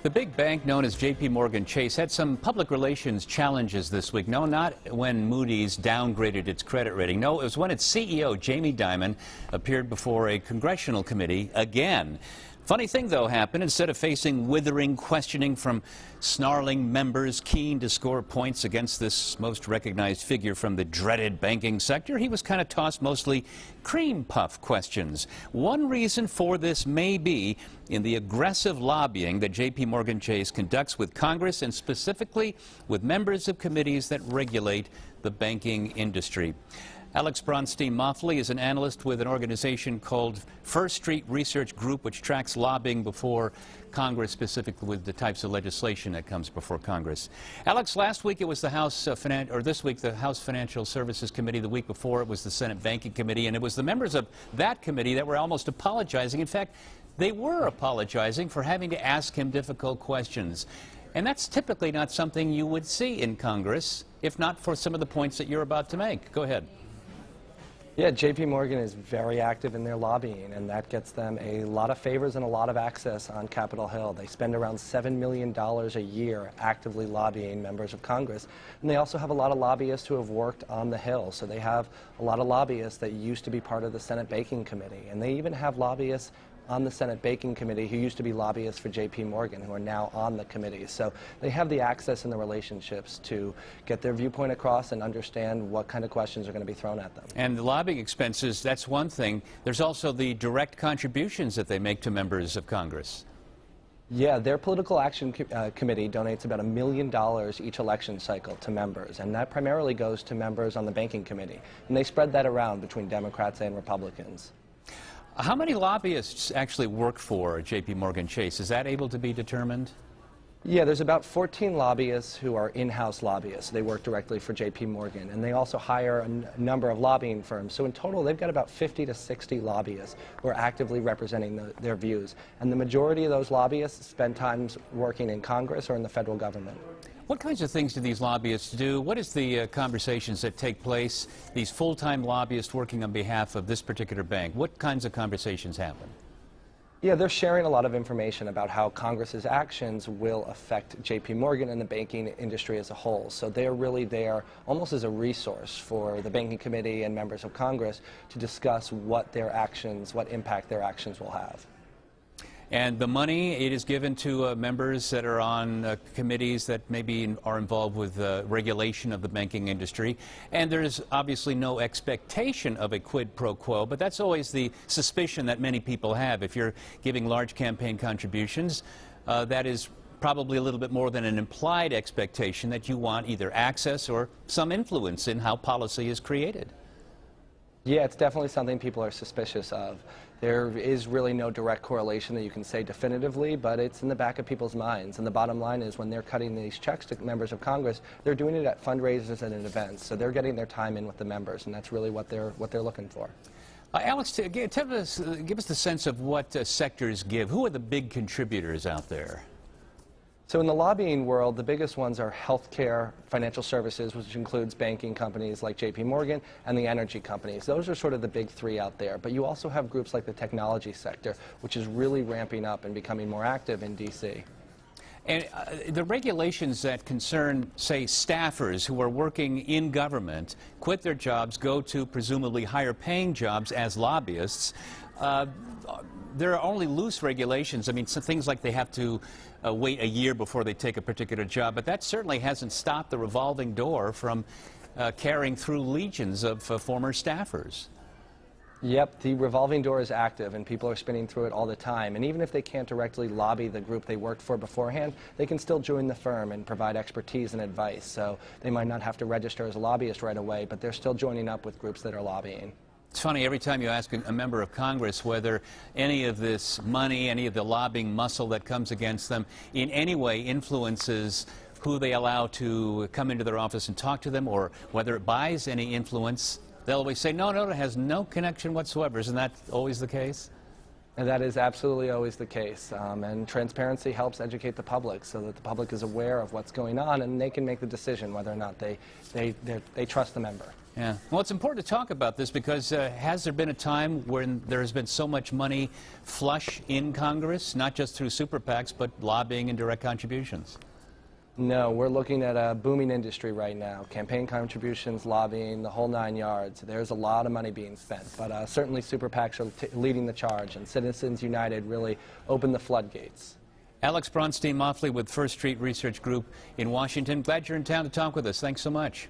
The big bank known as JP Chase had some public relations challenges this week. No, not when Moody's downgraded its credit rating. No, it was when its CEO, Jamie Dimon, appeared before a congressional committee again. Funny thing, though, happened. Instead of facing withering questioning from snarling members keen to score points against this most recognized figure from the dreaded banking sector, he was kind of tossed mostly cream puff questions. One reason for this may be in the aggressive lobbying that JP Chase conducts with Congress and specifically with members of committees that regulate the banking industry. Alex Bronstein-Moffly is an analyst with an organization called Street Research Group, which tracks lobbying before Congress, specifically with the types of legislation that comes before Congress. Alex, last week it was the House this week the House Financial Services Committee. The week before it was the Senate Banking Committee, and it was the members of that committee that were almost apologizing. In fact, they were apologizing for having to ask him difficult questions. And that's typically not something you would see in Congress, if not for some of the points that you're about to make. Go ahead. Yeah, JP Morgan is very active in their lobbying, and that gets them a lot of favors and a lot of access on Capitol Hill. They spend around $7 million a year actively lobbying members of Congress. And they also have a lot of lobbyists who have worked on the Hill. So they have a lot of lobbyists that used to be part of the Senate Banking Committee. And they even have lobbyists on the Senate Banking Committee who used to be lobbyists for JP Morgan, who are now on the committee. So they have the access and the relationships to get their viewpoint across and understand what kind of questions are going to be thrown at them. And the lobbying expenses, that's one thing. There's also the direct contributions that they make to members of Congress. Yeah, their political action committee donates about $1 million each election cycle to members, and that primarily goes to members on the Banking Committee. And they spread that around between Democrats and Republicans. How many lobbyists actually work for JP Chase? Is that able to be determined? Yeah, there's about 14 lobbyists who are in-house lobbyists. They work directly for JP Morgan, and they also hire a number of lobbying firms. So in total, they've got about 50 to 60 lobbyists who are actively representing their views. And the majority of those lobbyists spend time working in Congress or in the federal government. What kinds of things do these lobbyists do? What is the conversations that take place, these full-time lobbyists working on behalf of this particular bank? What kinds of conversations happen? Yeah, they're sharing a lot of information about how Congress's actions will affect JP Morgan and the banking industry as a whole. So they're really there almost as a resource for the Banking Committee and members of Congress to discuss what impact their actions will have. And the money, it is given to members that are on committees that maybe are involved with regulation of the banking industry. And there's obviously no expectation of a quid pro quo, but that's always the suspicion that many people have. If you're giving large campaign contributions, that is probably a little bit more than an implied expectation that you want either access or some influence in how policy is created. Yeah, it's definitely something people are suspicious of. There is really no direct correlation that you can say definitively, but it's in the back of people's minds. And the bottom line is when they're cutting these checks to members of Congress, they're doing it at fundraisers and at events. So they're getting their time in with the members, and that's really what they're looking for. Alex, give us the sense of what sectors give. Who are the big contributors out there? So in the lobbying world, the biggest ones are healthcare, financial services, which includes banking companies like JP Morgan, and the energy companies. Those are sort of the big three out there. But you also have groups like the technology sector, which is really ramping up and becoming more active in D.C. And the regulations that concern, say, staffers who are working in government, quit their jobs, go to presumably higher paying jobs as lobbyists, there are only loose regulations. I mean, some things like they have to wait a year before they take a particular job, but that certainly hasn't stopped the revolving door from carrying through legions of former staffers. Yep, the revolving door is active, and people are spinning through it all the time. And even if they can't directly lobby the group they worked for beforehand, they can still join the firm and provide expertise and advice. So they might not have to register as a lobbyist right away, but they're still joining up with groups that are lobbying. It's funny, every time you ask a member of Congress whether any of this money, any of the lobbying muscle that comes against them in any way influences who they allow to come into their office and talk to them, or whether it buys any influence, they'll always say, no, it has no connection whatsoever. Isn't that always the case? And that is absolutely always the case. And transparency helps educate the public so that the public is aware of what's going on and they can make the decision whether or not they trust the member. Yeah. Well, it's important to talk about this because has there been a time when there has been so much money flush in Congress, not just through super PACs, but lobbying and direct contributions? No, we're looking at a booming industry right now. Campaign contributions, lobbying, the whole 9 yards. There's a lot of money being spent, but certainly super PACs are leading the charge, and Citizens United really opened the floodgates. Alex Bronstein-Moffly with First Street Research Group in Washington. Glad you're in town to talk with us. Thanks so much.